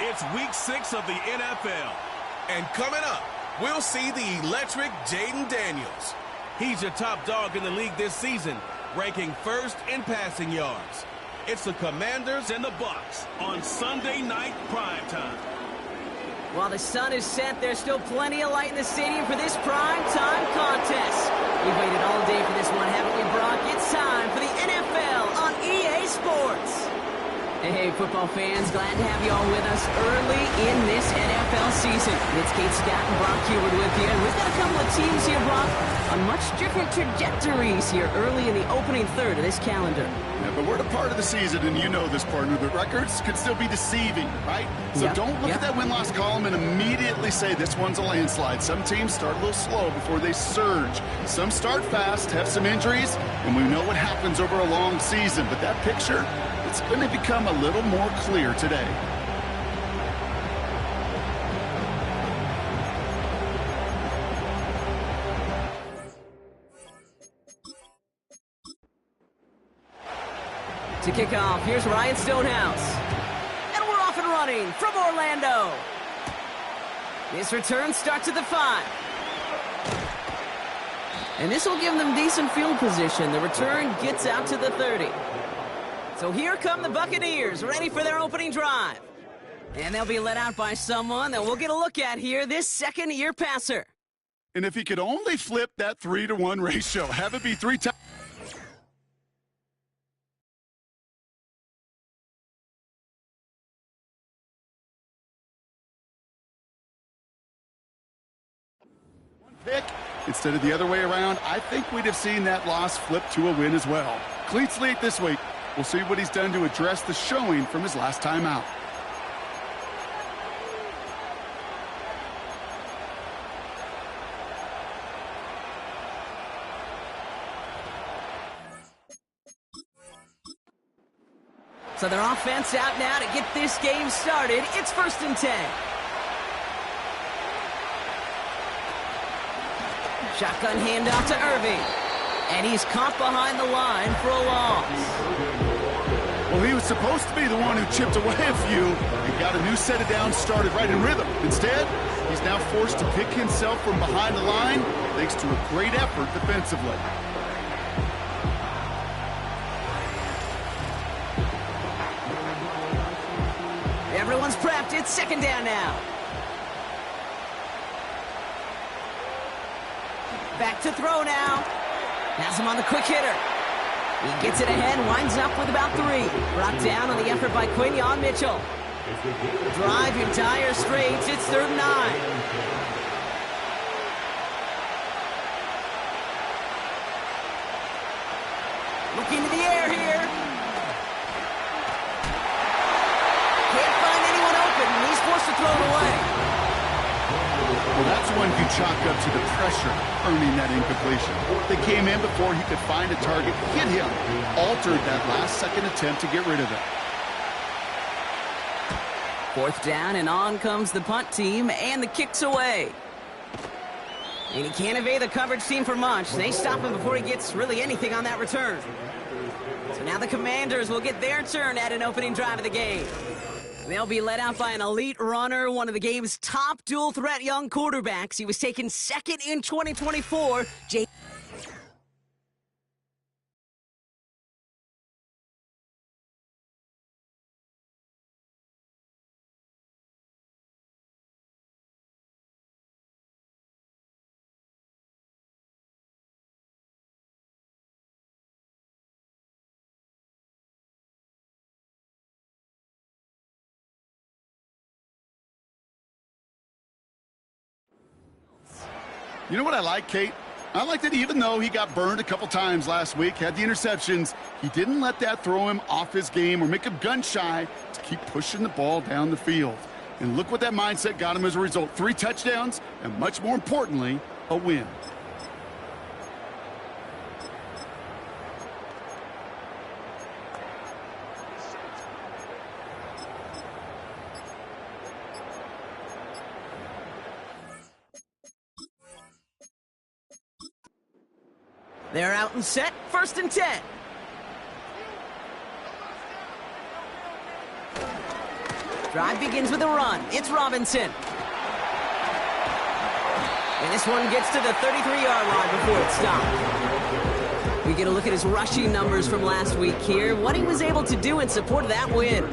It's week 6 of the NFL. And coming up, we'll see the electric Jaden Daniels. He's your top dog in the league this season, ranking first in passing yards. It's the Commanders and the Bucs on Sunday night primetime. While the sun is set, there's still plenty of light in the stadium for this primetime contest. We've waited all day for this one, haven't we, Brock? It's time for the NFL on EA Sports. Hey, football fans, glad to have you all with us early in this NFL season. It's Kate Scott and Brock Hubert with you, and we've got a couple of teams here, Brock, on much different trajectories here early in the opening third of this calendar. Yeah, but we're at a part of the season, and you know this, partner, the records could still be deceiving, right? So don't look at that win-loss column and immediately say this one's a landslide. Some teams start a little slow before they surge. Some start fast, have some injuries, and we know what happens over a long season. But that picture, it's going to become a little more clear today. To kick off, here's Ryan Stonehouse. And we're off and running from Orlando. This return starts at the 5. And this will give them decent field position. The return gets out to the 30. So here come the Buccaneers, ready for their opening drive. And they'll be led out by someone that we'll get a look at here, this second-year passer. And if he could only flip that 3-to-1 ratio, have it be 3 times. Pick instead of the other way around, I think we'd have seen that loss flip to a win as well. Clean slate this week. We'll see what he's done to address the showing from his last time out. So their offense out now to get this game started. It's 1st and 10. Shotgun handoff to Irving. And he's caught behind the line for a loss. Well, he was supposed to be the one who chipped away a few and got a new set of downs started right in rhythm. Instead, he's now forced to pick himself from behind the line thanks to a great effort defensively. Everyone's prepped. It's 2nd down now. Back to throw now. Has him on the quick hitter. He gets it ahead, winds up with about 3. Brought down on the effort by Quinyon Mitchell. Drive in dire straits. It's 3rd and 9. Looking to the air here. Can't find anyone open, and he's forced to throw it away. Well, that's one you chalk up to the pressure earning that incompletion. They came in before he could find a target, hit him, altered that last-second attempt to get rid of it. 4th down, and on comes the punt team, and the kick's away. And he can't evade the coverage team for much. They stop him before he gets really anything on that return. So now the Commanders will get their turn at an opening drive of the game. They'll be led out by an elite runner, one of the game's top dual-threat young quarterbacks. He was taken 2nd in 2024. You know what I like, Kate? I like that even though he got burned a couple times last week, had the interceptions, he didn't let that throw him off his game or make him gun-shy to keep pushing the ball down the field. And look what that mindset got him as a result. 3 touchdowns, and much more importantly, a win. They're out and set, 1st and 10. Drive begins with a run. It's Robinson. And this one gets to the 33-yard line before it's stopped. We get a look at his rushing numbers from last week here, what he was able to do in support of that win.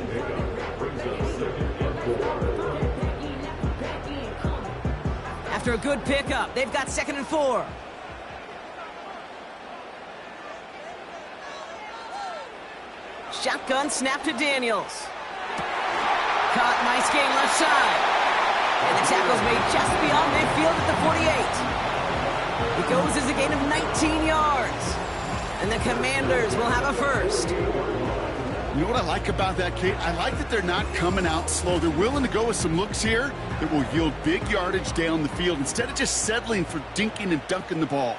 After a good pickup, they've got 2nd and 4. Shotgun snap to Daniels. Caught, nice gain left side. And the tackle's made just beyond midfield at the 48. It goes as a gain of 19 yards. And the Commanders will have a first. You know what I like about that, Kate? I like that they're not coming out slow. They're willing to go with some looks here that will yield big yardage down the field instead of just settling for dinking and dunking the ball.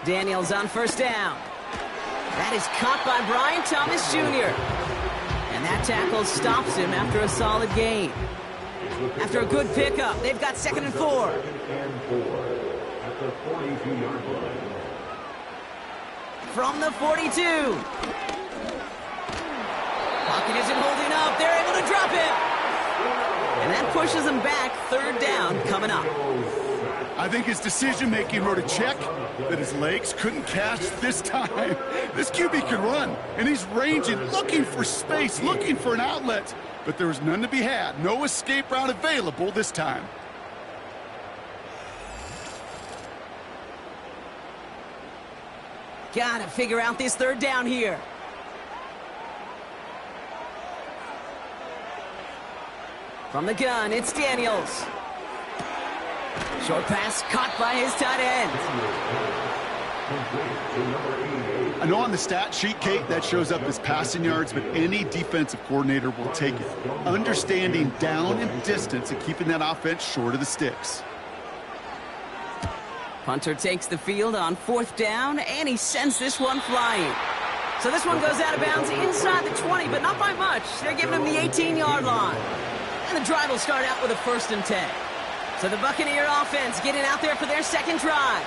Daniels on 1st down. That is caught by Brian Thomas Jr. And that tackle stops him after a solid gain. After a good pickup, they've got 2nd and 4. From the 42. Pocket isn't holding up. They're able to drop him. And that pushes him back. 3rd down coming up. I think his decision-making wrote a check that his legs couldn't catch this time. This QB can run, and he's ranging, looking for space, looking for an outlet. But there was none to be had. No escape route available this time. Gotta figure out this 3rd down here. From the gun, it's Daniels. Short pass caught by his tight end. I know on the stat sheet, Kate, that shows up as passing yards, but any defensive coordinator will take it. Understanding down and distance and keeping that offense short of the sticks. Punter takes the field on 4th down, and he sends this one flying. So this one goes out of bounds inside the 20, but not by much. They're giving him the 18-yard line. And the drive will start out with a 1st and 10. So the Buccaneer offense getting out there for their 2nd drive.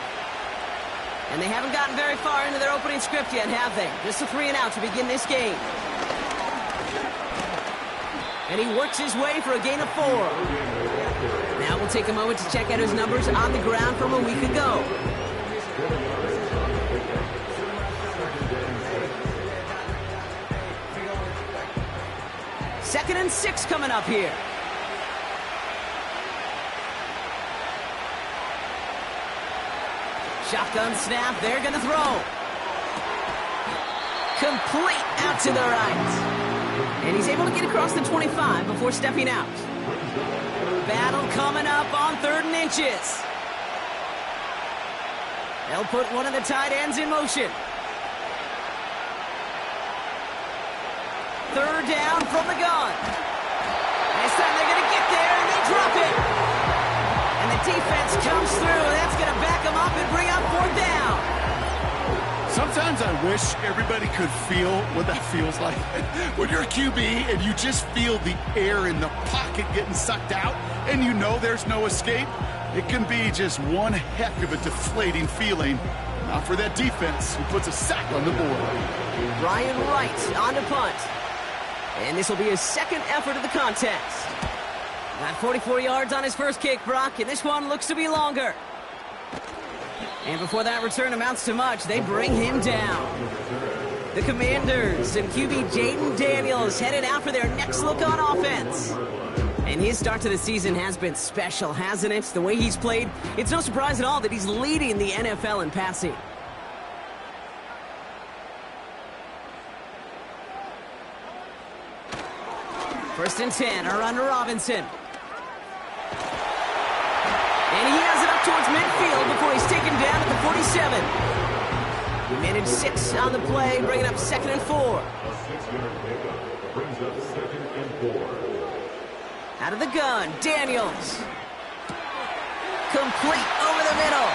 And they haven't gotten very far into their opening script yet, have they? Just a 3-and-out to begin this game. And he works his way for a gain of 4. Now we'll take a moment to check out his numbers on the ground from a week ago. Second and 6 coming up here. Shotgun snap, they're going to throw. Complete out to the right. And he's able to get across the 25 before stepping out. Battle coming up on 3rd and inches. They'll put one of the tight ends in motion. 3rd down from the gun. This time they're going to get there, and they drop it. And the defense comes through. That's going to back them up and bring up 4th down. Sometimes I wish everybody could feel what that feels like. When you're a QB and you just feel the air in the pocket getting sucked out and you know there's no escape, it can be just one heck of a deflating feeling. Not for that defense who puts a sack on the board. Brian Wright on to punt. And this will be his 2nd effort of the contest. Got 44 yards on his first kick, Brock, and this one looks to be longer. And before that return amounts to much, they bring him down. The Commanders and QB Jaden Daniels headed out for their next look on offense. And his start to the season has been special, hasn't it? The way he's played, it's no surprise at all that he's leading the NFL in passing. First and 10, a run to Robinson. And he has it up towards midfield before he's taken down at the 47. He managed 6 on the play, bringing up 2nd and 4. Out of the gun, Daniels. Complete over the middle.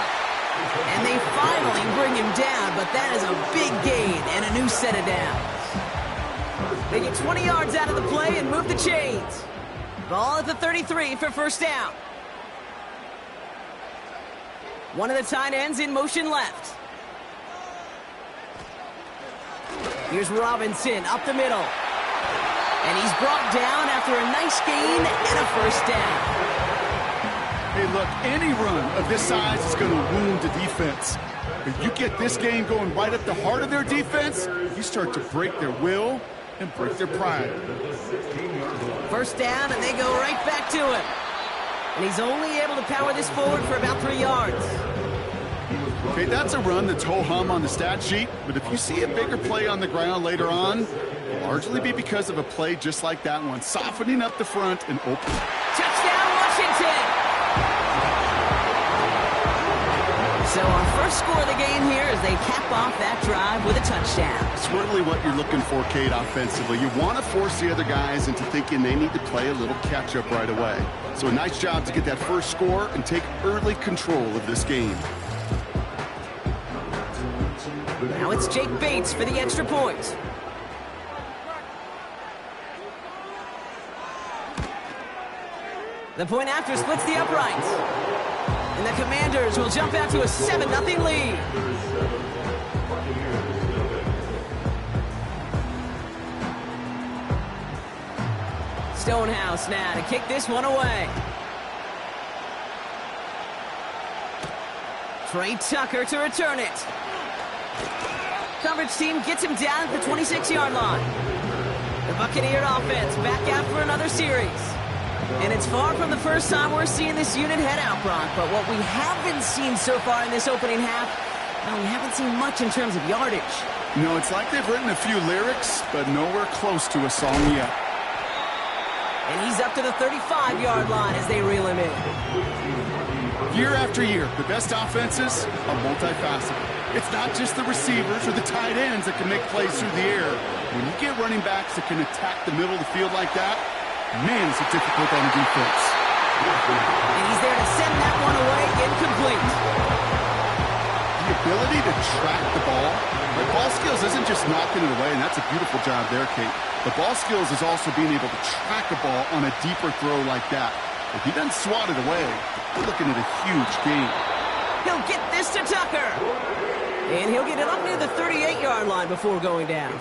And they finally bring him down, but that is a big gain and a new set of downs. They get 20 yards out of the play and move the chains. Ball at the 33 for first down. One of the tight ends in motion left. Here's Robinson up the middle. And he's brought down after a nice gain and a first down. Hey, look, any run of this size is going to wound the defense. If you get this game going right up the heart of their defense, you start to break their will and break their pride. First down, and they go right back to him. And he's only able to power this forward for about 3 yards. Okay, that's a run that's ho-hum on the stat sheet, but if you see a bigger play on the ground later on, it'll largely be because of a play just like that one, softening up the front and open. Touchdown, Washington! So our first score of the game here as they cap off that drive with a touchdown. It's really what you're looking for, Kate, offensively. You want to force the other guys into thinking they need to play a little catch-up right away. So a nice job to get that first score and take early control of this game. Now it's Jake Bates for the extra point. The point after splits the uprights. And the Commanders will jump out to a 7-0 lead. Stonehouse now to kick this one away. Trey Tucker to return it. Coverage team gets him down at the 26-yard line. The Buccaneer offense back out for another series. And it's far from the first time we're seeing this unit head out, Brock. But what we haven't seen so far in this opening half, well, we haven't seen much in terms of yardage. No, it's like they've written a few lyrics, but nowhere close to a song yet. And he's up to the 35-yard line as they reel him in. Year after year, the best offenses are multifaceted. It's not just the receivers or the tight ends that can make plays through the air. When you get running backs that can attack the middle of the field like that, man, is it difficult on the defense. And he's there to send that one away, incomplete. The ability to track the ball, the ball skills isn't just knocking it away, and that's a beautiful job there, Kate. The ball skills is also being able to track a ball on a deeper throw like that. If he doesn't swat it away, we're looking at a huge gain. He'll get this to Tucker. And he'll get it up near the 38-yard line before going down.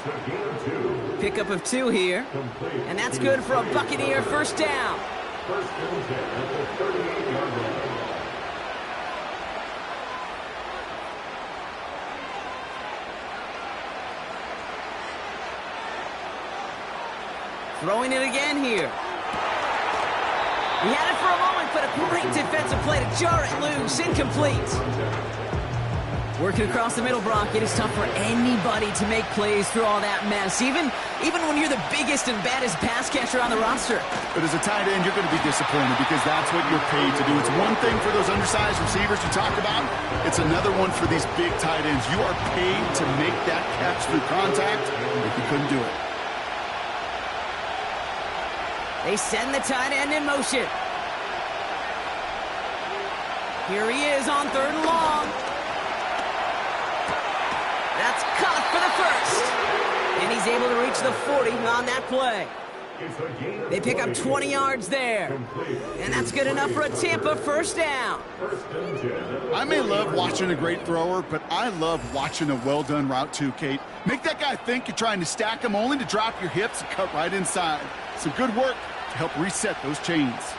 Pickup of 2 here. And that's good for a Buccaneer first down. Throwing it again here. He had it for a moment, but a great defensive play to jar it loose. Incomplete. Working across the middle, Brock, it is tough for anybody to make plays through all that mess, even when you're the biggest and baddest pass catcher on the roster. But as a tight end, you're going to be disappointed because that's what you're paid to do. It's one thing for those undersized receivers you talk about. It's another one for these big tight ends. You are paid to make that catch through contact, but you couldn't do it. They send the tight end in motion. Here he is on 3rd and long. That's caught for the first. And he's able to reach the 40 on that play. They pick up 20 yards there. And that's good enough for a Tampa first down. I may love watching a great thrower, but I love watching a well-done route too, Kate. Make that guy think you're trying to stack him only to drop your hips and cut right inside. Some good work to help reset those chains.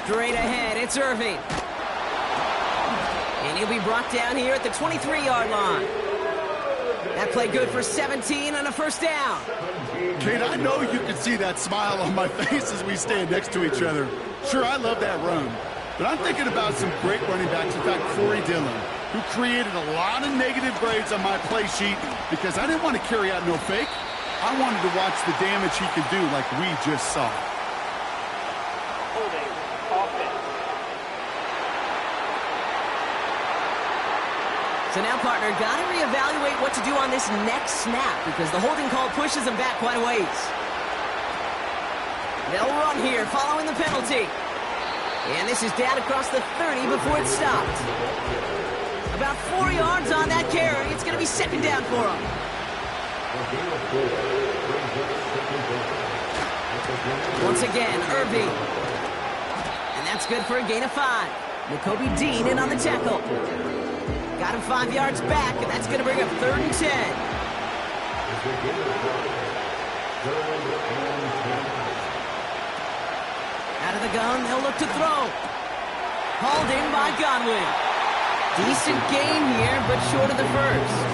Straight ahead, it's Irving. And he'll be brought down here at the 23-yard line. That play good for 17 on a first down. Kate, I know you can see that smile on my face as we stand next to each other. Sure, I love that run. But I'm thinking about some great running backs. In fact, Corey Dillon. who created a lot of negative grades on my play sheet because I didn't want to carry out no fake. I wanted to watch the damage he could do like we just saw. Holding offense. So now, partner, got to reevaluate what to do on this next snap because the holding call pushes him back quite a ways. They'll run here following the penalty. And this is down across the 30 before it's stopped. About 4 yards on that carry. It's going to be second down for him. Once again, Irby. And that's good for a gain of 5. N'Kobe Dean in on the tackle. Got him 5 yards back, and that's going to bring up 3rd and 10. Out of the gun, they'll look to throw. Hauled in by Godwin. Decent gain here, but short of the first.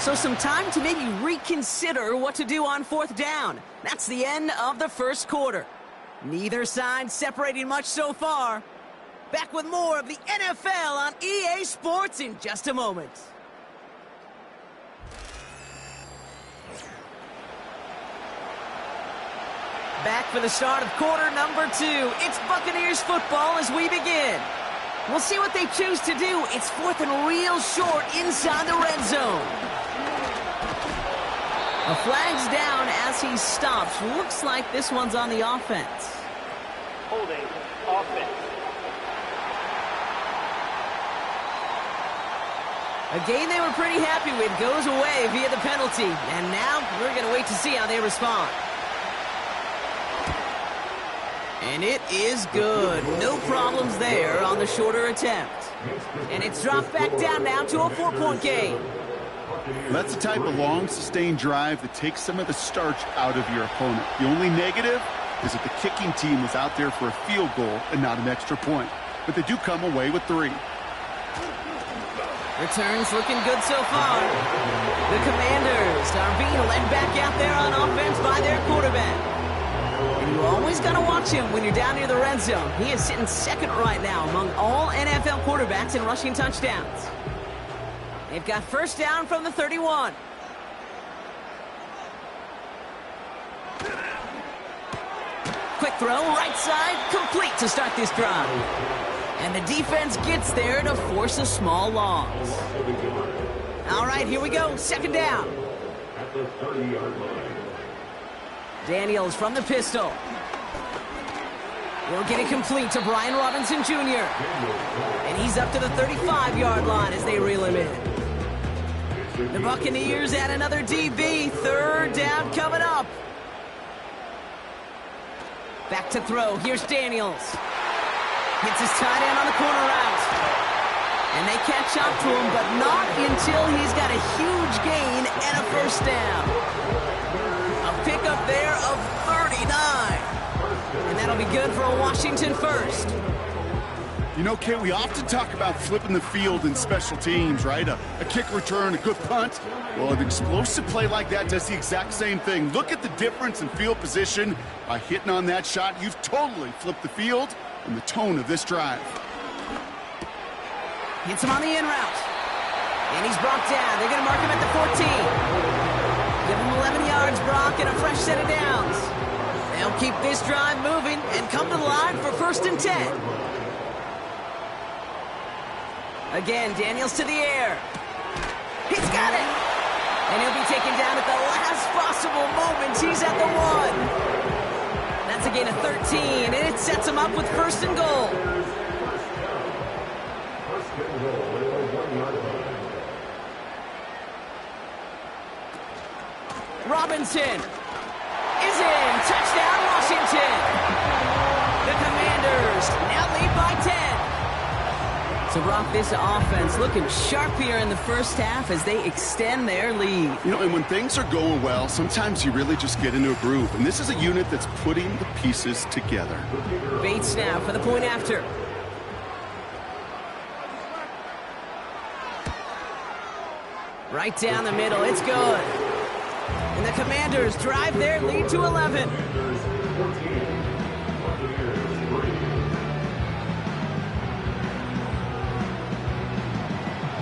So some time to maybe reconsider what to do on 4th down. That's the end of the first quarter. Neither side separating much so far. Back with more of the NFL on EA Sports in just a moment. Back for the start of quarter number 2. It's Buccaneers football as we begin. We'll see what they choose to do. It's 4th and real short inside the red zone. A flag's down as he stops. Looks like this one's on the offense. Holding offense. A game they were pretty happy with goes away via the penalty. And now we're going to wait to see how they respond. And it is good. No problems there on the shorter attempt. And it's dropped back down now to a 4-point game. That's the type of long, sustained drive that takes some of the starch out of your opponent. The only negative is that the kicking team was out there for a field goal and not an extra point. But they do come away with 3. Returns looking good so far. The Commanders are being led back out there on offense by their quarterback. And you always got to watch him when you're down near the red zone. He is sitting 2nd right now among all NFL quarterbacks in rushing touchdowns. They've got 1st down from the 31. Quick throw, right side, complete to start this drive. And the defense gets there to force a small loss. All right, here we go, 2nd down. At the 30-yard line. Daniels from the pistol. He'll get it complete to Brian Robinson Jr. And he's up to the 35-yard line as they reel him in. The Buccaneers add another DB. 3rd down coming up. Back to throw. Here's Daniels. Hits his tight end on the corner route. And they catch up to him, but not until he's got a huge gain and a 1st down. A pickup there of 39. And that'll be good for a Washington 1st. You know, Kate, we often talk about flipping the field in special teams, right? A kick return, a good punt. Well, an explosive play like that does the exact same thing. Look at the difference in field position. By hitting on that shot, you've totally flipped the field and the tone of this drive. Hits him on the in route. And he's brought down. They're going to mark him at the 14. Give him 11 yards, Brock, and a fresh set of downs. They'll keep this drive moving and come to the line for 1st and 10. Again, Daniels to the air. He's got it. And he'll be taken down at the last possible moment. He's at the 1. That's a gain of 13, and it sets him up with 1st and goal. Robinson is in. Touchdown, Washington. The Commanders now lead by 10. So, Brock, this offense looking sharp here in the 1st half as they extend their lead. You know, and when things are going well, sometimes you really just get into a groove. And this is a unit that's putting the pieces together. Bates now for the point after. Right down the middle. It's good. And the Commanders drive their lead to 11. 14, Buccaneers 3.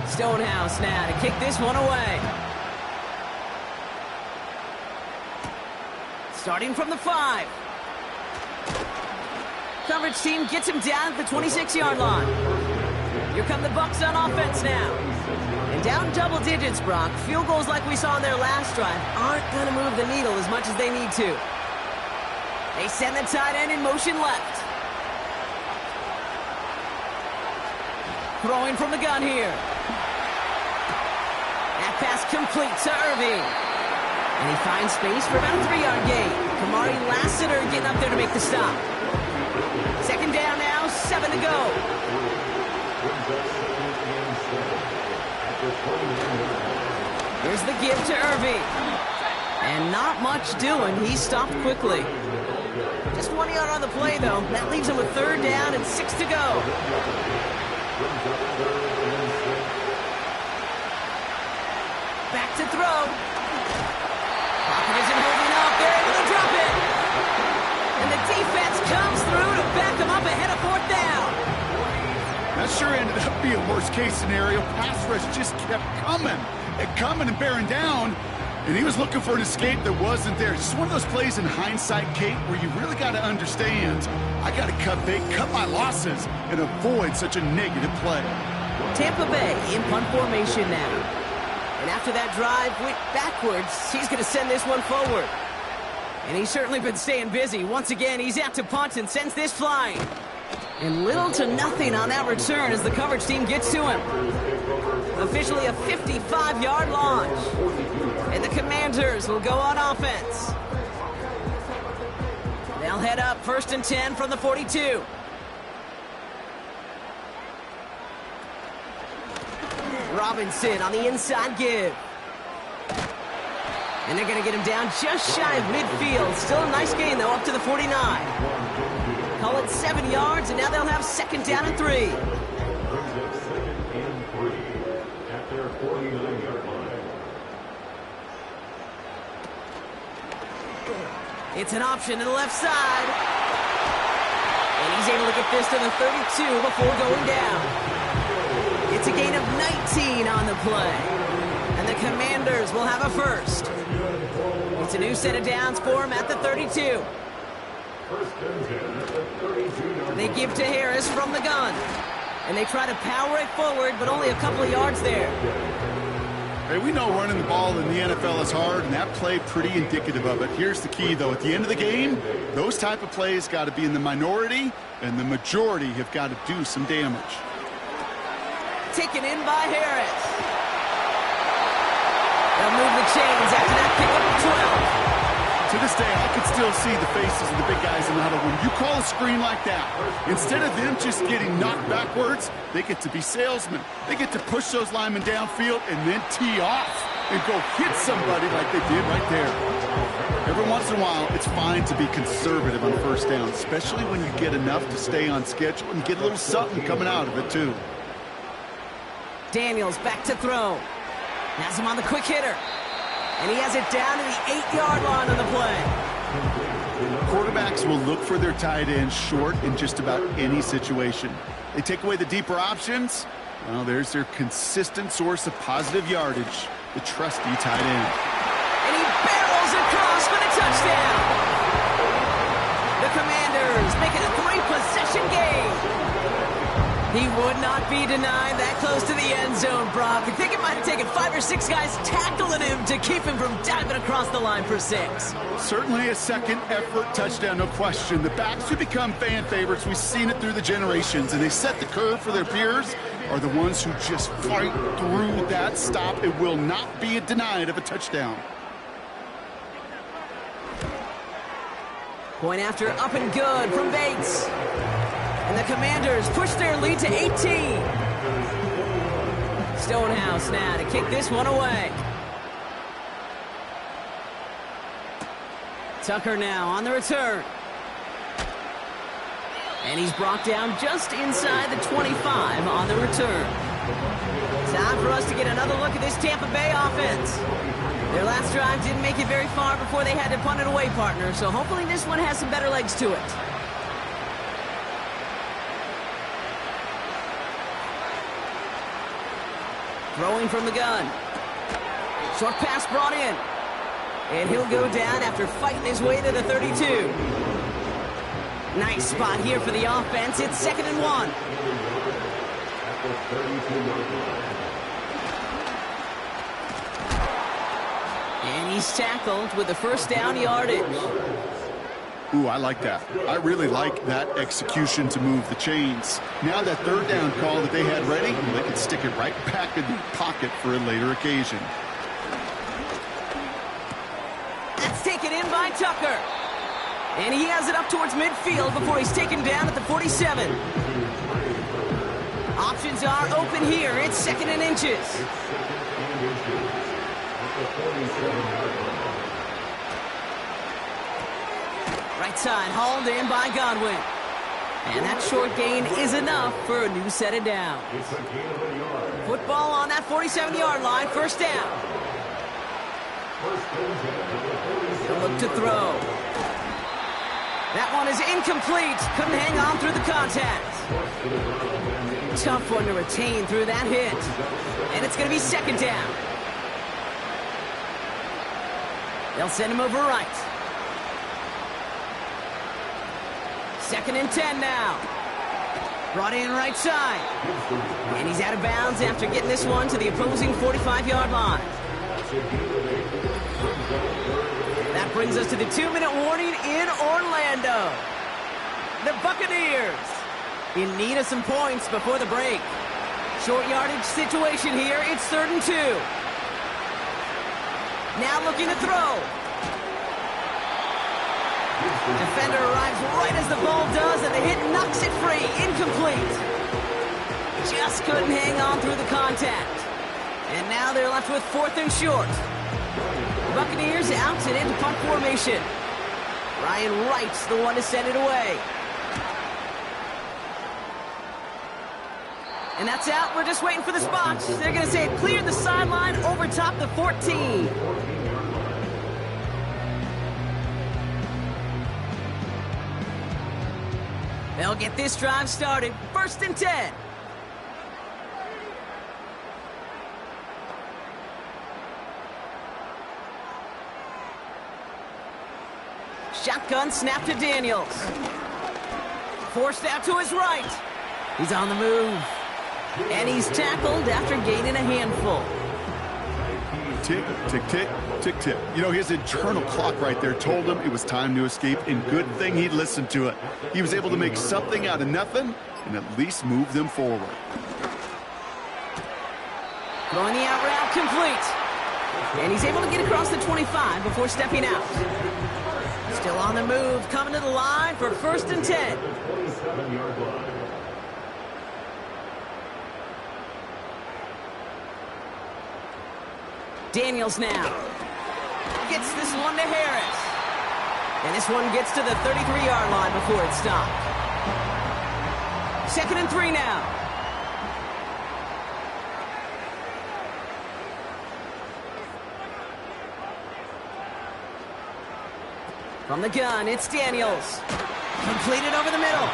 Stonehouse now to kick this one away. Starting from the 5. Coverage team gets him down at the 26-yard line. Here come the Bucs on offense now. And down double digits, Brock. Field goals like we saw in their last drive aren't going to move the needle as much as they need to. They send the tight end in motion left. Throwing from the gun here. That pass complete to Irving. And he finds space for about a 3-yard gain. Kamari Lassiter getting up there to make the stop. Second down now, 7 to go. Here's the give to Irving. And not much doing. He stopped quickly. Just 1 yard on the play, though. That leaves him with 3rd down and 6 to go. Back to throw. Pocket isn't holding up. They're able to drop it. And the defense comes through to back him up ahead of 4th down. That sure ended up being a worst-case scenario. Pass rush just kept coming and bearing down. And he was looking for an escape that wasn't there. It's just one of those plays in hindsight, Kate, where you really got to understand, I got to cut my losses, and avoid such a negative play. Tampa Bay in punt formation now. And after that drive went backwards, he's going to send this one forward. And he's certainly been staying busy. Once again, he's out to punt and sends this flying. And little to nothing on that return as the coverage team gets to him. Officially a 55-yard launch. And the Commanders will go on offense. They'll head up 1st and 10 from the 42. Robinson on the inside give. And they're going to get him down just shy of midfield. Still a nice gain, though, up to the 49. Call it 7 yards, and now they'll have 2nd down and 3. Brings up 2nd and 3 at their 49-yard line. It's an option to the left side. And he's able to get this to the 32 before going down. It's a gain of 19 on the play. And the Commanders will have a 1st. It's a new set of downs for him at the 32. They give to Harris from the gun. And they try to power it forward, but only a couple of yards there. Hey, we know running the ball in the NFL is hard, and that play pretty indicative of it. Here's the key, though. At the end of the game, those type of plays got to be in the minority, and the majority have got to do some damage. Taken in by Harris. They'll move the chains after that pickup of 12. To this day, I can still see the faces of the big guys in the huddle. When you call a screen like that, instead of them just getting knocked backwards, they get to be salesmen. They get to push those linemen downfield and then tee off and go hit somebody like they did right there. Every once in a while, it's fine to be conservative on 1st down, especially when you get enough to stay on schedule and get a little something coming out of it, too. Daniels back to throw. Has him on the quick hitter. And he has it down to the 8-yard line on the play. Quarterbacks will look for their tight end short in just about any situation. They take away the deeper options. Well, there's their consistent source of positive yardage, the trusty tight end. And he barrels across for the touchdown. The Commanders make it a 3-possession game. He would not be denied that close to the end zone, Brock. I think it might have taken 5 or 6 guys tackling him to keep him from diving across the line for 6. Certainly a second effort touchdown, no question. The backs who become fan favorites, we've seen it through the generations, and they set the curve for their peers, are the ones who just fight through that stop. It will not be denied of a touchdown. Point after up and good from Bates. And the Commanders push their lead to 18. Stonehouse now to kick this one away. Tucker now on the return. And he's brought down just inside the 25 on the return. Time for us to get another look at this Tampa Bay offense. Their last drive didn't make it very far before they had to punt it away, partner, so hopefully this one has some better legs to it. Throwing from the gun. Short pass brought in. And he'll go down after fighting his way to the 32. Nice spot here for the offense. It's 2nd and 1. And he's tackled with the first down yardage. Ooh, I like that. I really like that execution to move the chains. Now that 3rd down call that they had ready, they can stick it right back in the pocket for a later occasion. That's taken in by Tucker. And he has it up towards midfield before he's taken down at the 47. Options are open here. It's 2nd and inches. Right side hauled in by Godwin. And that short gain is enough for a new set of downs. Football on that 47-yard line, 1st down. He'll look to throw. That one is incomplete. Couldn't hang on through the contact. Tough one to retain through that hit. And it's going to be 2nd down. They'll send him over right. 2nd and 10 now. Brought in right side. And he's out of bounds after getting this one to the opposing 45-yard line. That brings us to the 2-minute warning in Orlando. The Buccaneers in need of some points before the break. Short yardage situation here. It's 3rd and 2. Now looking to throw. Defender arrives right as the ball does, and the hit knocks it free. Incomplete. Just couldn't hang on through the contact. And now they're left with 4th and short. Buccaneers out and into punt formation. Ryan Wright's the one to send it away. And that's out. We're just waiting for the spot. They're going to say it cleared the sideline over top the 14. They'll get this drive started. 1st and 10. Shotgun snap to Daniels. Forced out to his right. He's on the move. And he's tackled after gaining a handful. Tick, tick, tick, tick, tick. You know, his internal clock right there told him it was time to escape, and good thing he listened to it. He was able to make something out of nothing and at least move them forward. Throwing the out route complete. And he's able to get across the 25 before stepping out. Still on the move, coming to the line for 1st and 10. Daniels now. Gets this one to Harris. And this one gets to the 33-yard line before it's stopped. 2nd and 3 now. From the gun, it's Daniels. Completed over the middle.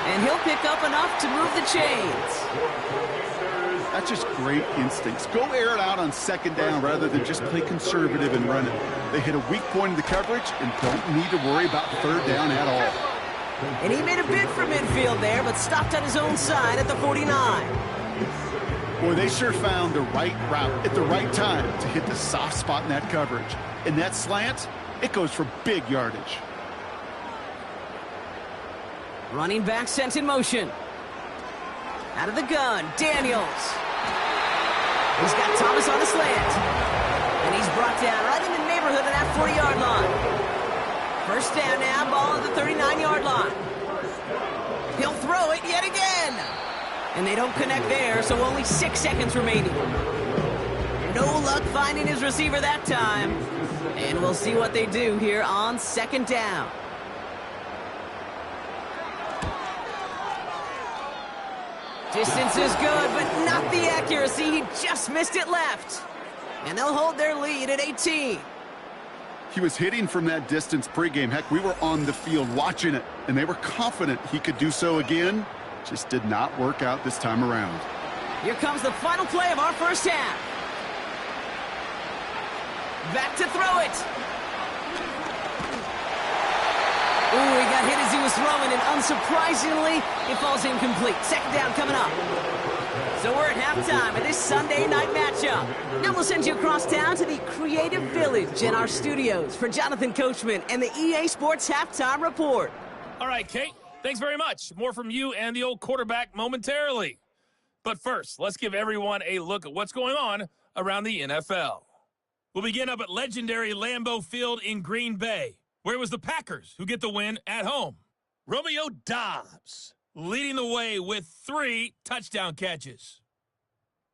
And he'll pick up enough to move the chains. That's just great instincts. Go air it out on 2nd down rather than just play conservative and run it. They hit a weak point in the coverage and don't need to worry about 3rd down at all. And he made a bid for midfield there, but stopped on his own side at the 49. Boy, they sure found the right route at the right time to hit the soft spot in that coverage. And that slant, it goes for big yardage. Running back sent in motion. Out of the gun, Daniels. He's got Thomas on the slant. And he's brought down right in the neighborhood of that 40-yard line. 1st down now, ball at the 39-yard line. He'll throw it yet again. And they don't connect there, so only 6 seconds remaining. No luck finding his receiver that time. And we'll see what they do here on 2nd down. Distance is good, but not the accuracy. He just missed it left. And they'll hold their lead at 18. He was hitting from that distance pregame. Heck, we were on the field watching it, and they were confident he could do so again. Just did not work out this time around. Here comes the final play of our first half. Back to throw it. Ooh, he got hit as he was throwing, and unsurprisingly, it falls incomplete. Second down coming up. So we're at halftime of this Sunday night matchup. Now we'll send you across town to the Creative Village in our studios for Jonathan Coachman and the EA Sports Halftime Report. All right, Kate, thanks very much. More from you and the old quarterback momentarily. But first, let's give everyone a look at what's going on around the NFL. We'll begin up at legendary Lambeau Field in Green Bay, where it was the Packers who get the win at home. Romeo Doubs leading the way with 3 touchdown catches.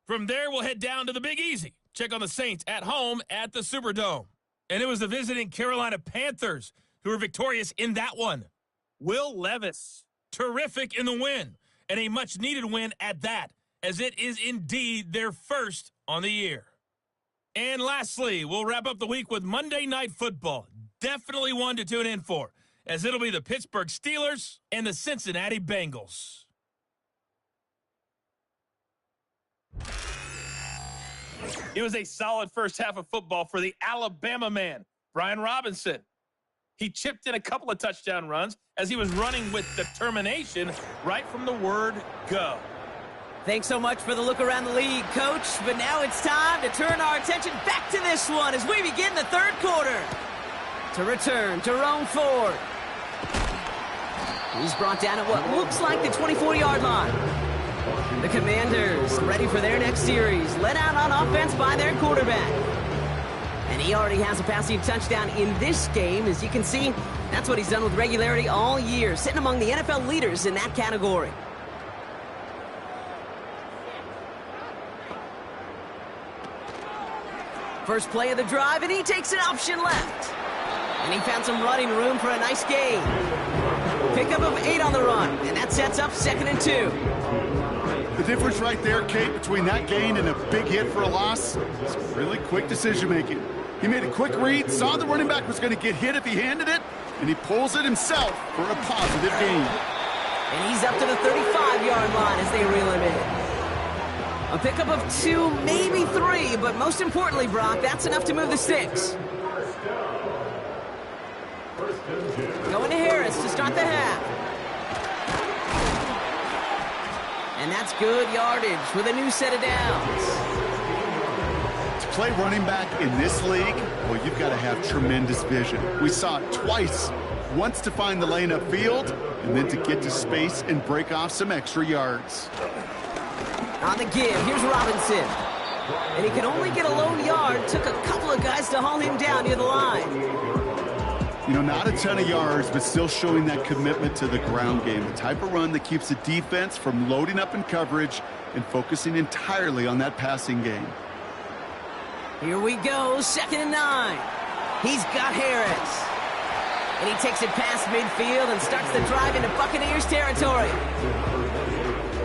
From there, we'll head down to the Big Easy. Check on the Saints at home at the Superdome. And it was the visiting Carolina Panthers who were victorious in that one. Will Levis, terrific in the win, and a much-needed win at that, as it is indeed their first on the year. And lastly, we'll wrap up the week with Monday Night Football. Definitely one to tune in for, as it'll be the Pittsburgh Steelers and the Cincinnati Bengals. It was a solid first half of football for the Alabama man, Brian Robinson. He chipped in a couple of touchdown runs as he was running with determination right from the word go. Thanks so much for the look around the league, Coach. But now it's time to turn our attention back to this one as we begin the third quarter. To return, Jerome Ford. He's brought down at what looks like the 24-yard line. The Commanders ready for their next series, led out on offense by their quarterback. And he already has a passing touchdown in this game. As you can see, that's what he's done with regularity all year, sitting among the NFL leaders in that category. First play of the drive, and he takes an option left. And he found some running room for a nice gain. Pickup of 8 on the run, and that sets up 2nd and 2. The difference right there, Kate, between that gain and a big hit for a loss is really quick decision-making. He made a quick read, saw the running back was going to get hit if he handed it, and he pulls it himself for a positive gain. And he's up to the 35-yard line as they reel him in. A pickup of 2, maybe 3, but most importantly, Brock, that's enough to move the sticks. Going to Harris to start the half. And that's good yardage with a new set of downs. To play running back in this league, well, you've got to have tremendous vision. We saw it twice. Once to find the lane upfield, and then to get to space and break off some extra yards. On the give, here's Robinson. And he can only get a lone yard. Took a couple of guys to haul him down near the line. You know, not a ton of yards, but still showing that commitment to the ground game. The type of run that keeps the defense from loading up in coverage and focusing entirely on that passing game. Here we go, 2nd and 9. He's got Harris. And he takes it past midfield and starts the drive into Buccaneers territory.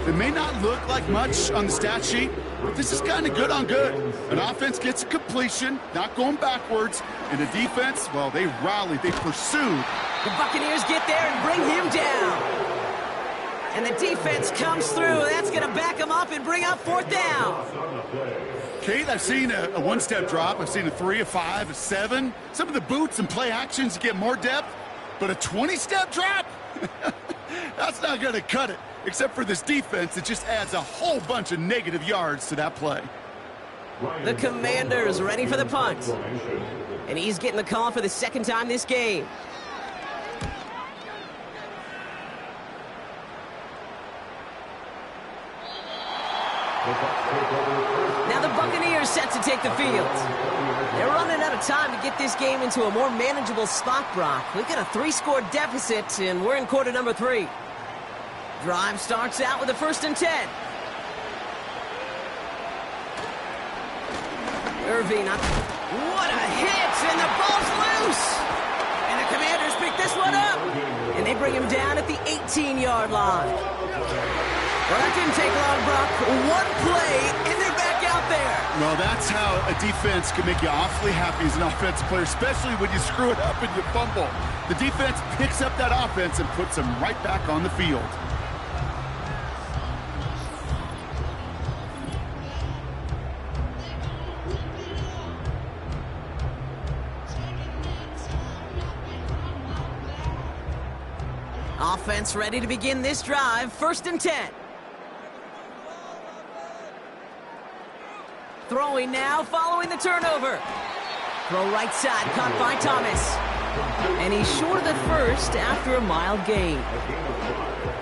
It may not look like much on the stat sheet, but this is kind of good on good. An offense gets a completion, not going backwards, and the defense, well, they rallied, they pursued. The Buccaneers get there and bring him down. And the defense comes through. That's going to back him up and bring up 4th down. Kate, I've seen a one-step drop. I've seen a 3, a 5, a 7. Some of the boots and play actions get more depth, but a 20-step drop? That's not going to cut it. Except for this defense, it just adds a whole bunch of negative yards to that play. The Commanders ready for the punt. And he's getting the call for the 2nd time this game. Now the Buccaneers set to take the field. They're running out of time to get this game into a more manageable spot, Brock. We've got a 3-score deficit, and we're in quarter number 3. Drive starts out with a 1st and 10. Irving up. What a hit, and the ball's loose. And the Commanders pick this one up. And they bring him down at the 18-yard line. Well, that didn't take long, Brock. One play, and they're back out there. Well, that's how a defense can make you awfully happy as an offensive player, especially when you screw it up and you fumble. The defense picks up that offense and puts them right back on the field. Offense ready to begin this drive. 1st and 10. Throwing now, following the turnover. Throw right side, caught by Thomas. And he's short of the first after a mild gain.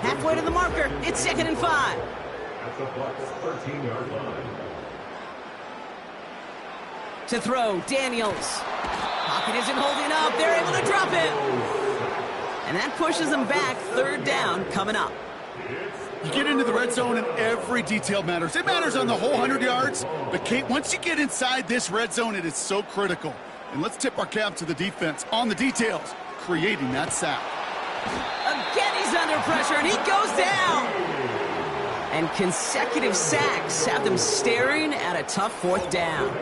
Halfway to the marker, it's 2nd and 5. At the Bucs 13-yard line. To throw, Daniels. Pocket isn't holding up, they're able to drop him. And that pushes them back. 3rd down coming up. You get into the red zone and every detail matters. It matters on the whole 100 yards. But, Kate, once you get inside this red zone, it is so critical. And let's tip our cap to the defense on the details, creating that sack. Again, he's under pressure, and he goes down. And consecutive sacks have them staring at a tough 4th down.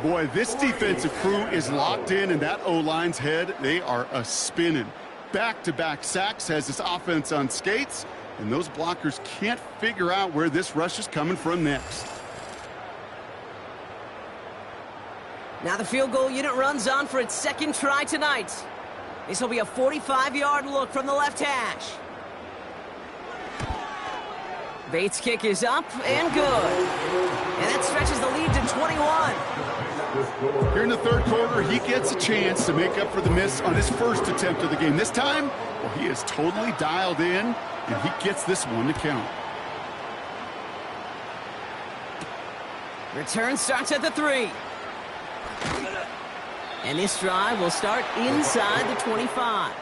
Boy, this defensive crew is locked in, and that O-line's head, they are a-spinning. Back-to-back sacks has this offense on skates, and those blockers can't figure out where this rush is coming from next. Now the field goal unit runs on for its 2nd try tonight. This will be a 45-yard look from the left hash. Bates' kick is up and good. And that stretches the lead to 21. Here in the 3rd quarter, he gets a chance to make up for the miss on his first attempt of the game. This time, well, he is totally dialed in, and he gets this one to count. Return starts at the 3. And this drive will start inside the 25.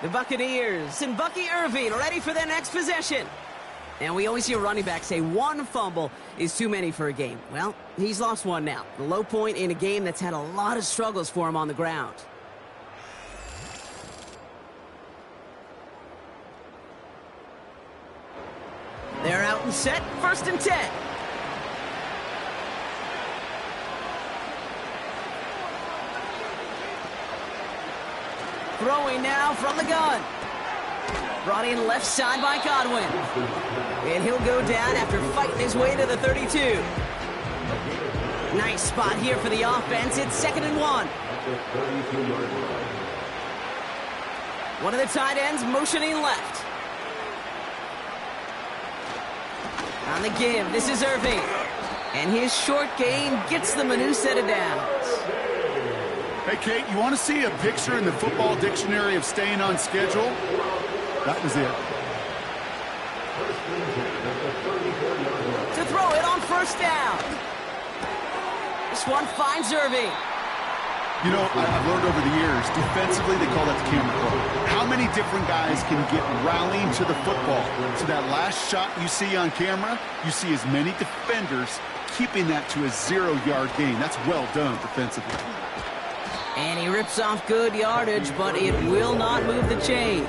The Buccaneers and Bucky Irving ready for their next possession. And we always hear running backs say one fumble is too many for a game. Well, he's lost one now. The low point in a game that's had a lot of struggles for him on the ground. They're out and set. 1st and 10. Throwing now from the gun. Brought in left side by Godwin. And he'll go down after fighting his way to the 32. Nice spot here for the offense. It's 2nd and 1. One of the tight ends motioning left. On the give, this is Irving. And his short gain gets them a new set of downs. Hey, Kate, you want to see a picture in the football dictionary of staying on schedule? That was it. To throw it on 1st down. This one finds Irving. You know, I've learned over the years, defensively, they call that the camera club. How many different guys can get rallying to the football? So that last shot you see on camera, you see as many defenders keeping that to a 0-yard gain. That's well done defensively. And he rips off good yardage, but it will not move the chains.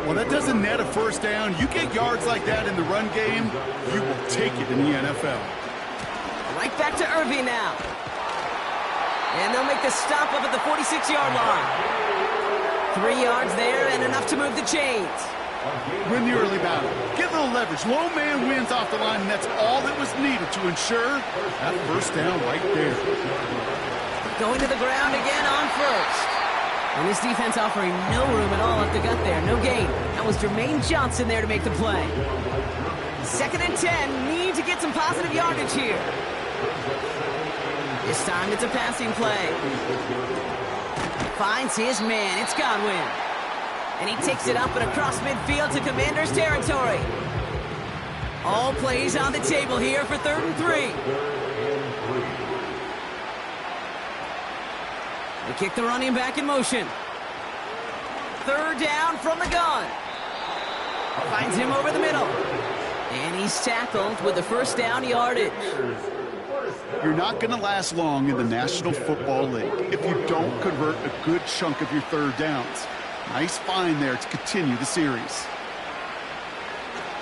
Well, that doesn't net a 1st down. You get yards like that in the run game, you will take it in the NFL. Right back to Irving now. And they'll make the stop up at the 46-yard line. 3 yards there and enough to move the chains. Win the early battle. Get a little leverage. Low man wins off the line, and that's all that was needed to ensure that 1st down right there. Going to the ground again on 1st. And this defense offering no room at all up the gut there. No gain. That was Jermaine Johnson there to make the play. 2nd and 10. Need to get some positive yardage here. This time it's a passing play. Finds his man. It's Godwin. And he takes it up and across midfield to Commanders territory. All plays on the table here for 3rd and 3. They kick the running back in motion. 3rd down from the gun. Finds him over the middle. And he's tackled with the 1st down yardage. You're not going to last long in the National Football League if you don't convert a good chunk of your 3rd downs. Nice find there to continue the series.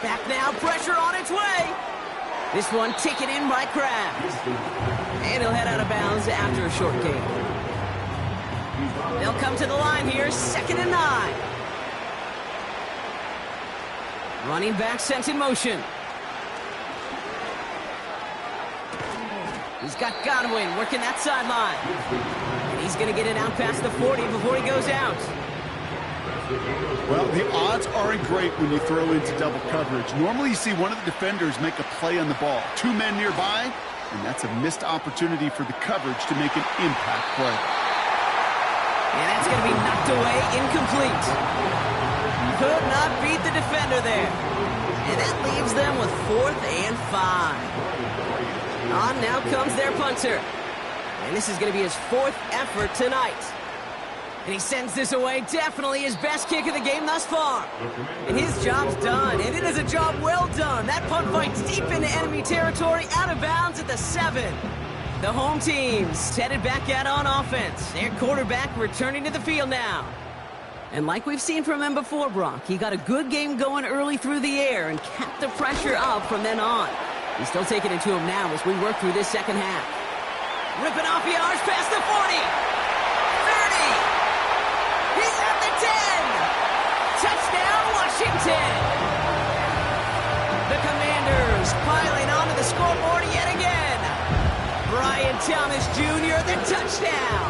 Back now, pressure on its way. This one taken in by Kraft. And he'll head out of bounds after a short gain. They'll come to the line here, 2nd and 9. Running back sent in motion. He's got Godwin working that sideline. And he's going to get it out past the 40 before he goes out. Well, the odds aren't great when you throw into double coverage. Normally you see one of the defenders make a play on the ball. 2 men nearby, and that's a missed opportunity for the coverage to make an impact play. And that's going to be knocked away, incomplete. Could not beat the defender there. And that leaves them with 4th and 5. On now comes their punter. And this is going to be his 4th effort tonight. And he sends this away, definitely his best kick of the game thus far. And his job's done, and it is a job well done. That punt fights deep into enemy territory, out of bounds at the 7. The home team's headed back out on offense. Their quarterback returning to the field now. And like we've seen from him before, Brock, he got a good game going early through the air and kept the pressure up from then on. He's still taking it to him now as we work through this second half. Ripping off yards past the 40. 30. He's at the 10. Touchdown, Washington. The Commanders piling onto the scoreboard yet again. Brian Thomas Jr., the touchdown.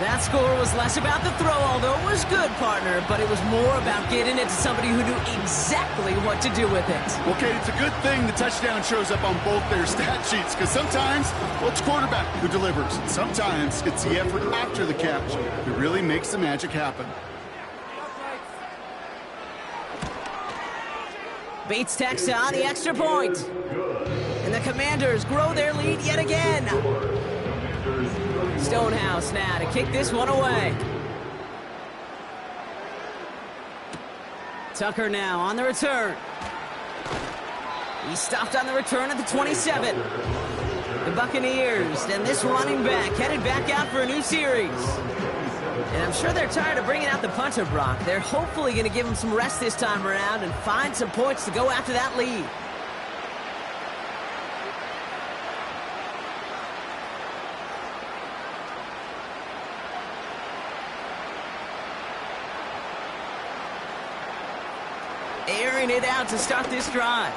That score was less about the throw, although it was good, partner, but it was more about getting it to somebody who knew exactly what to do with it. Okay, it's a good thing the touchdown shows up on both their stat sheets, because sometimes, well, it's quarterback who delivers. Sometimes it's the effort after the catch that really makes the magic happen. Bates tacks on the extra point. And the Commanders grow their lead yet again. Stonehouse now to kick this one away. Tucker now on the return. He stopped on the return at the 27. The Buccaneers and this running back headed back out for a new series. And I'm sure they're tired of bringing out the punter, Brock. They're hopefully going to give him some rest this time around and find some points to go after that lead. Airing it out to start this drive.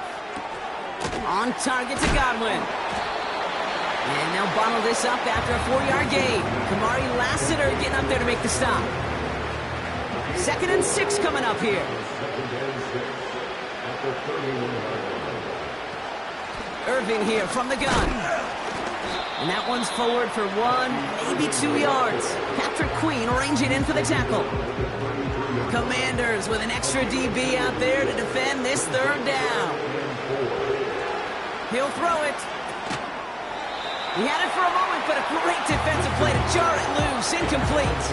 On target to Godwin. And they'll bottle this up after a 4-yard gain. Kamari Lassiter getting up there to make the stop. 2nd and 6 coming up here. Irving here from the gun. And that one's forward for 1, maybe 2 yards. Patrick Queen ranging in for the tackle. Commanders with an extra DB out there to defend this 3rd down. He'll throw it. He had it for a moment, but a great defensive play to jar it loose. Incomplete.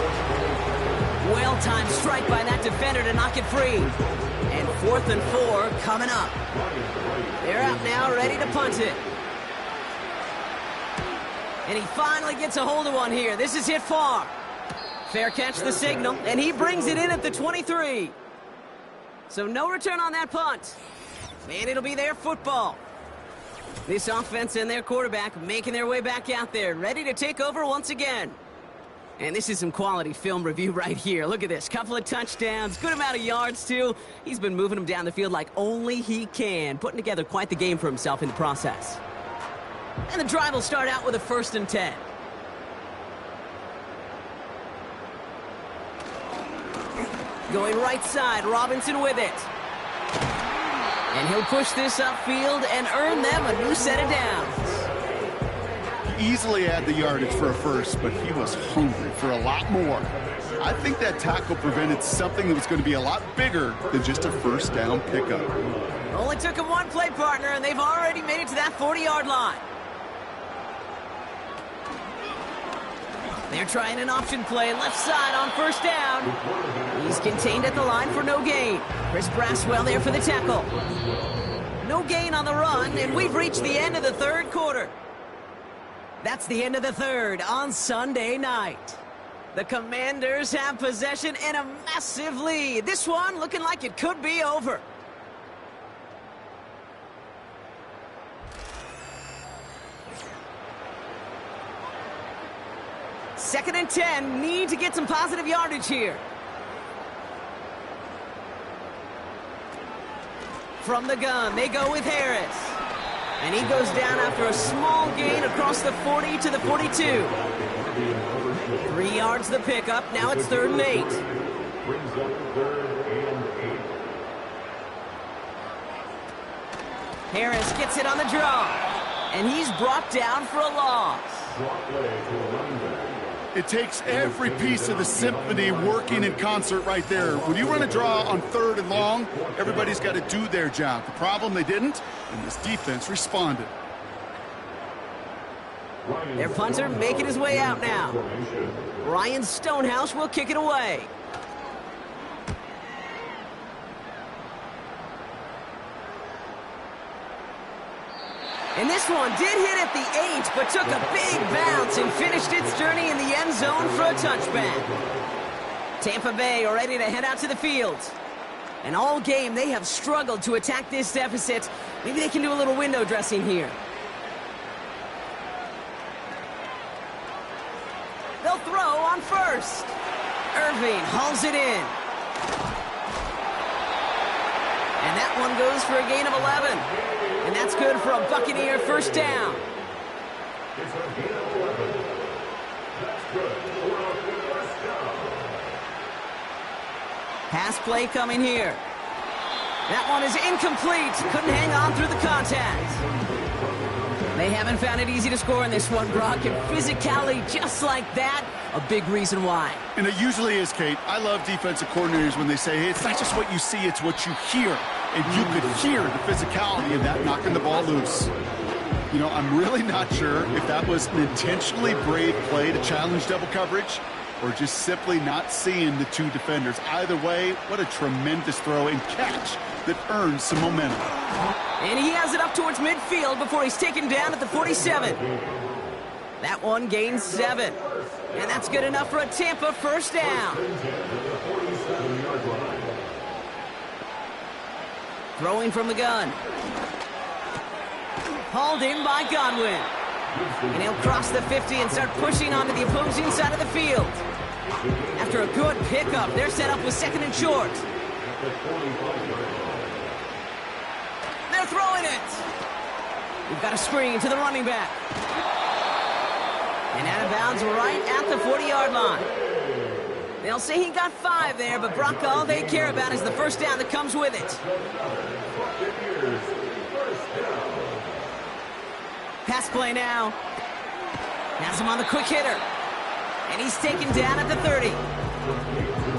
Well-timed strike by that defender to knock it free. And 4th and 4 coming up. They're out now, ready to punt it. And he finally gets a hold of one here. This is hit far. Fair catch the signal, and he brings it in at the 23. So no return on that punt. And it'll be their football. This offense and their quarterback making their way back out there, ready to take over once again. And this is some quality film review right here. Look at this. Couple of touchdowns, good amount of yards, too. He's been moving them down the field like only he can, putting together quite the game for himself in the process. And the drive will start out with a 1st and 10. Going right side, Robinson with it. And he'll push this upfield and earn them a new set of downs. He easily had the yardage for a first, but he was hungry for a lot more. I think that tackle prevented something that was going to be a lot bigger than just a 1st down pickup. Only took him one play, partner, and they've already made it to that 40-yard line. They're trying an option play left side on 1st down. He's contained at the line for no gain. Chris Braswell there for the tackle. No gain on the run, and we've reached the end of the 3rd quarter. That's the end of the 3rd on Sunday night. The Commanders have possession and a massive lead. This one looking like it could be over. 2nd and 10. Need to get some positive yardage here. From the gun, they go with Harris. And he goes down after a small gain across the 40 to the 42. 3 yards the pickup. Now it's 3rd and 8. Brings up 3rd and 8. Harris gets it on the draw. And he's brought down for a loss. Short leg to a running back. It takes every piece of the symphony working in concert right there. When you run a draw on 3rd and long, everybody's got to do their job. The problem, they didn't, and this defense responded. Their punter making his way out now. Ryan Stonehouse will kick it away. And this one did hit at the 8, but took a big bounce and finished its journey in the end zone for a touchback. Tampa Bay are ready to head out to the field. And all game, they have struggled to attack this deficit. Maybe they can do a little window dressing here. They'll throw on 1st. Irving hauls it in. And that one goes for a gain of 11. And that's good for a Buccaneer 1st down. It's a gain of 11. That's good for a 1st down. Pass play coming here. That one is incomplete. Couldn't hang on through the contact. They haven't found it easy to score in this one, Brock. And physicality just like that, a big reason why. And it usually is, Kate. I love defensive coordinators when they say, hey, it's not just what you see, it's what you hear. And you could hear the physicality of that knocking the ball loose. You know, I'm really not sure if that was an intentionally brave play to challenge double coverage or just simply not seeing the 2 defenders. Either way, what a tremendous throw and catch that earns some momentum. And he has it up towards midfield before he's taken down at the 47. That one gains 7. And that's good enough for a Tampa 1st down. Throwing from the gun. Hauled in by Godwin. And he'll cross the 50 and start pushing onto the opposing side of the field. After a good pickup, they're set up with 2nd and short. They're throwing it. We've got a screen to the running back. And out of bounds right at the 40-yard line. They'll say he got 5 there, but Brock, all they care about is the 1st down that comes with it. Pass play now. Has him on the quick hitter. And he's taken down at the 30.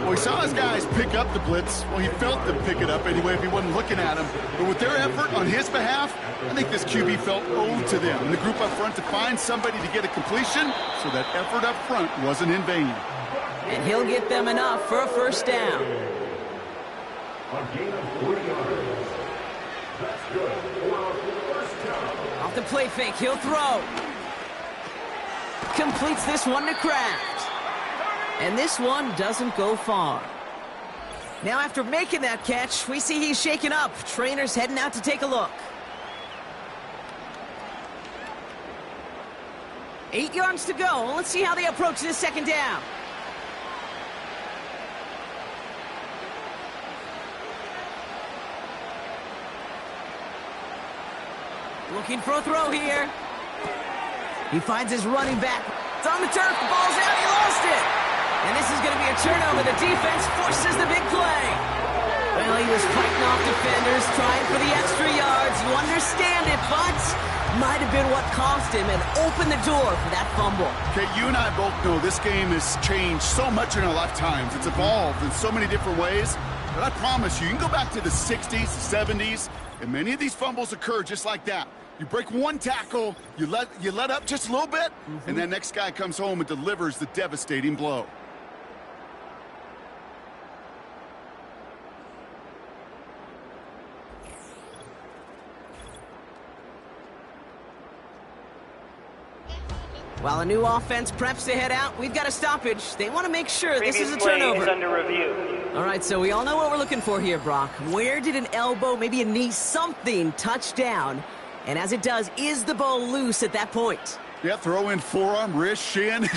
Well, he saw his guys pick up the blitz. Well, he felt them pick it up anyway if he wasn't looking at him. But with their effort on his behalf, I think this QB felt owed to them. And the group up front to find somebody to get a completion, so that effort up front wasn't in vain. And he'll get them enough for a 1st down. A gain of 3 yards. That's good for a 1st down. Off the play fake, he'll throw. Completes this one to Kraft. And this one doesn't go far. Now after making that catch, we see he's shaken up. Trainer's heading out to take a look. 8 yards to go. Let's see how they approach this 2nd down. Looking for a throw here. He finds his running back. It's on the turf. The ball's out. He lost it. And this is going to be a turnover. The defense forces the big play. Well, he was fighting off defenders, trying for the extra yards. You understand it, but might have been what cost him and opened the door for that fumble. Okay, you and I both know this game has changed so much in our lifetimes. It's evolved in so many different ways. But I promise you, you can go back to the 60s, the 70s, and many of these fumbles occur just like that. You break one tackle, you let up just a little bit, and that next guy comes home and delivers the devastating blow. While a new offense preps to head out, we've got a stoppage. They want to make sure this is a turnover. Is under review. All right, so we all know what we're looking for here, Brock. Where did an elbow, maybe a knee, something touch down? And as it does, is the ball loose at that point? Yeah, throw in forearm, wrist, shin.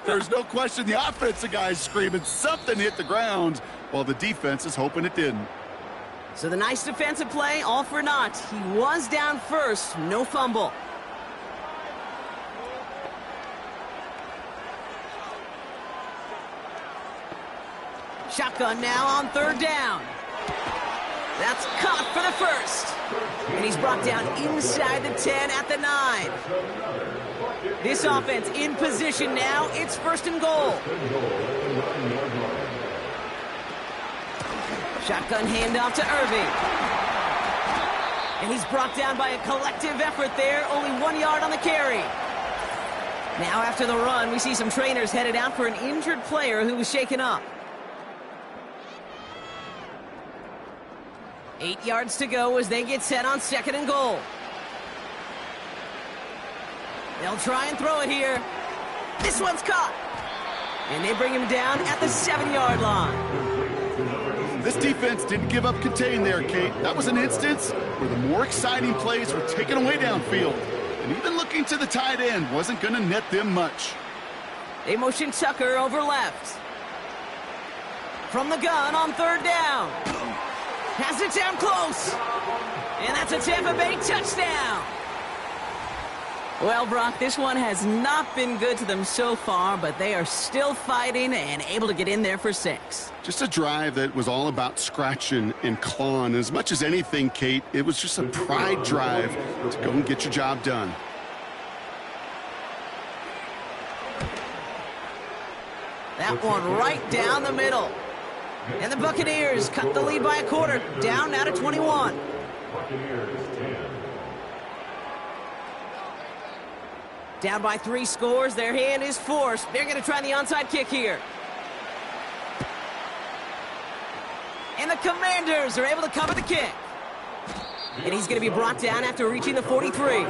There's no question the offensive guy's screaming something hit the ground while the defense is hoping it didn't. So the nice defensive play, all for naught. He was down first, no fumble. Shotgun now on third down. That's caught for the first. And he's brought down inside the 10 at the 9. This offense in position now. It's first and goal. Shotgun handoff to Irving. And he's brought down by a collective effort there. Only 1 yard on the carry. Now after the run, we see some trainers headed out for an injured player who was shaken up. 8 yards to go as they get set on second and goal. They'll try and throw it here. This one's caught. And they bring him down at the 7-yard line. This defense didn't give up contain there, Kate. That was an instance where the more exciting plays were taken away downfield. And even looking to the tight end wasn't going to net them much. They motion Tucker over left. From the gun on third down. Has it down close. And that's a Tampa Bay touchdown. Well, Brock, this one has not been good to them so far, but they are still fighting and able to get in there for 6. Just a drive that was all about scratching and clawing. As much as anything, Kate, it was just a pride drive to go and get your job done. That one right down the middle. And the Buccaneers cut the lead by a quarter, down now to 21. Buccaneers 10. Down by 3 scores, their hand is forced. They're going to try the onside kick here. And the Commanders are able to cover the kick. And he's going to be brought down after reaching the 43.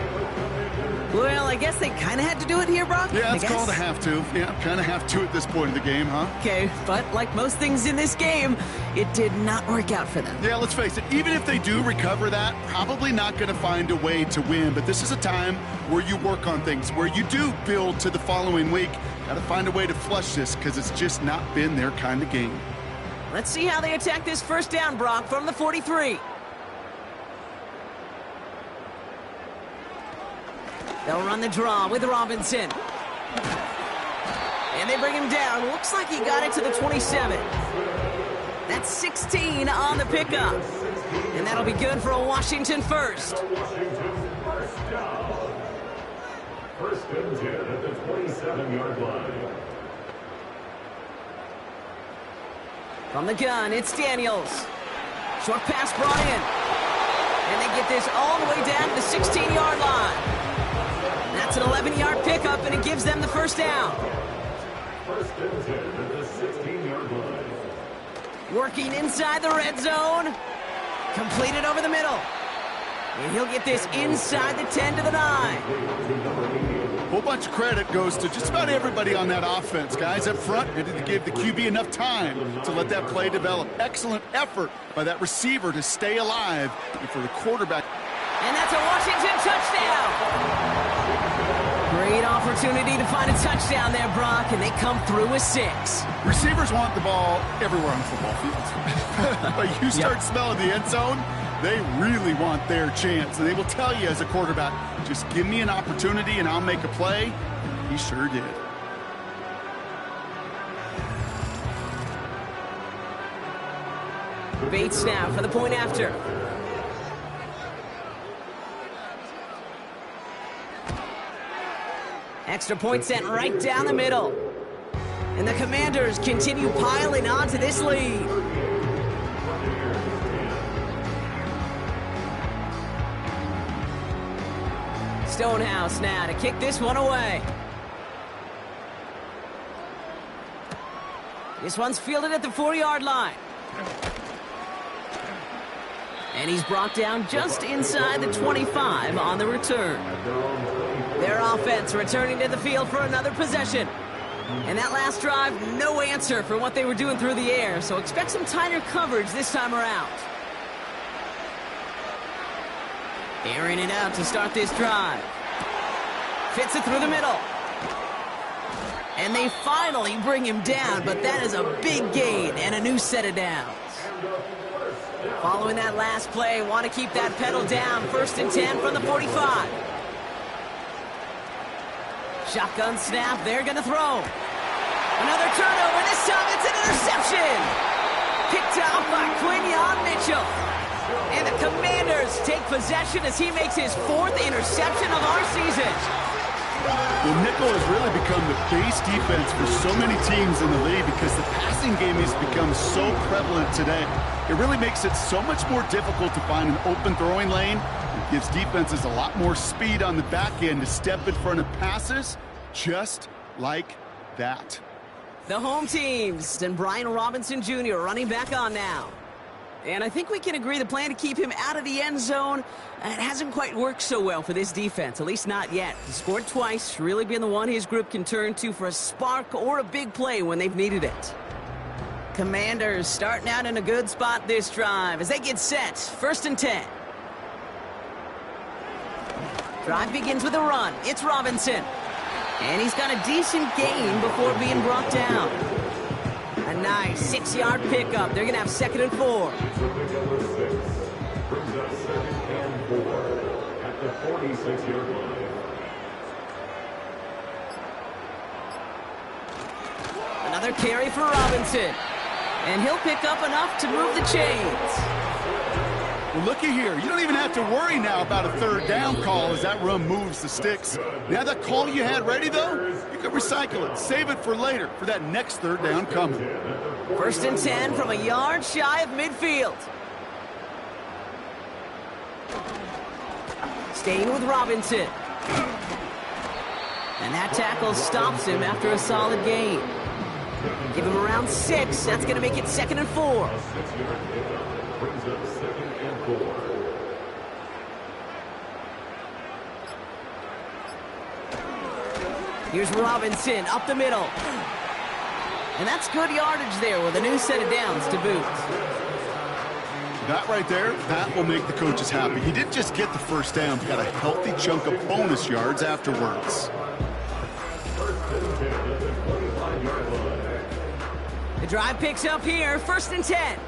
Well, I guess they kind of had to do it here, Brock. Yeah, it's called a have to. Yeah, kind of have to at this point in the game, huh? Okay, but like most things in this game, it did not work out for them. Yeah, let's face it, even if they do recover that, probably not going to find a way to win. But this is a time where you work on things, where you do build to the following week. Got to find a way to flush this because it's just not been their kind of game. Let's see how they attack this first down, Brock, from the 43. They'll run the draw with Robinson. And they bring him down. Looks like he got it to the 27. That's 16 on the pickup. And that'll be good for a Washington first. First and 10 at the 27-yard line. From the gun, it's Daniels. Short pass brought in. And they get this all the way down to the 16-yard line. That's an 11-yard pickup, and it gives them the first down. First and 10 at the 16-yard line. Working inside the red zone. Completed over the middle. And he'll get this inside the 10 to the 9. A whole bunch of credit goes to just about everybody on that offense. Guys up front had to give the QB enough time to let that play develop. Excellent effort by that receiver to stay alive and for the quarterback. And that's a Washington touchdown. Great opportunity to find a touchdown there, Brock, and they come through with 6. Receivers want the ball everywhere on the football field. But you start smelling the end zone, they really want their chance. And they will tell you as a quarterback, just give me an opportunity and I'll make a play. He sure did. Bates now for the point after. Extra point sent right down the middle. And the Commanders continue piling on to this lead. Stonehouse now to kick this one away. This one's fielded at the 4-yard line. And he's brought down just inside the 25 on the return. Their offense returning to the field for another possession. And that last drive, no answer for what they were doing through the air, so expect some tighter coverage this time around. Airing it out to start this drive. Fits it through the middle. And they finally bring him down, but that is a big gain and a new set of downs. Following that last play, want to keep that pedal down. 1st and 10 from the 45. Shotgun snap, they're going to throw. Another turnover, this time it's an interception. Picked out by Quinyon Mitchell. And the Commanders take possession as he makes his 4th interception of our season. Well, nickel has really become the base defense for so many teams in the league because the passing game has become so prevalent today. It really makes it so much more difficult to find an open throwing lane. It gives defenses a lot more speed on the back end to step in front of passes just like that. The home teams and Brian Robinson Jr. running back on now. And I think we can agree the plan to keep him out of the end zone, it hasn't quite worked so well for this defense, at least not yet. He scored twice, really been the one his group can turn to for a spark or a big play when they've needed it. Commanders starting out in a good spot this drive as they get set. 1st and 10. Drive begins with a run. It's Robinson. And he's got a decent gain before being brought down. A nice 6-yard pickup. They're going to have 2nd and 4. Brings up 2nd and 4 at the 46-yard line. Another carry for Robinson. And he'll pick up enough to move the chains. Well, looky here. You don't even have to worry now about a 3rd down call as that run moves the sticks. Now that call you had ready, though, you can recycle it. Save it for later for that next 3rd down coming. 1st and 10 from a yard shy of midfield. Staying with Robinson. And that tackle stops him after a solid gain. Give him around 6. That's going to make it 2nd and 4. Brings up 2nd and 4. Here's Robinson up the middle. And that's good yardage there with a new set of downs to boot. That right there, that will make the coaches happy. He didn't just get the 1st down, but got a healthy chunk of bonus yards afterwards. The drive picks up here, 1st and 10.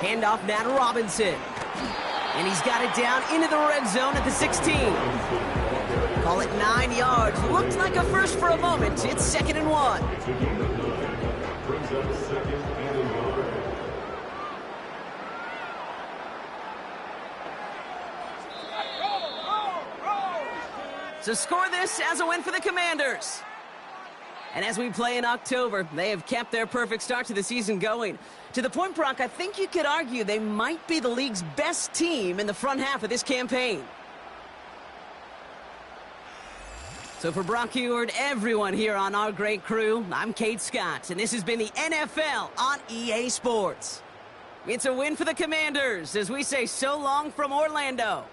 Handoff now to Robinson. And he's got it down into the red zone at the 16. Call it 9 yards. Looked like a first for a moment. It's 2nd and 1. Brings up 2nd and 1. So score this as a win for the Commanders. And as we play in October, they have kept their perfect start to the season going. To the point, Brock, I think you could argue they might be the league's best team in the front half of this campaign. So for Brock Heward, everyone here on our great crew, I'm Kate Scott, and this has been the NFL on EA Sports. It's a win for the Commanders as we say so long from Orlando.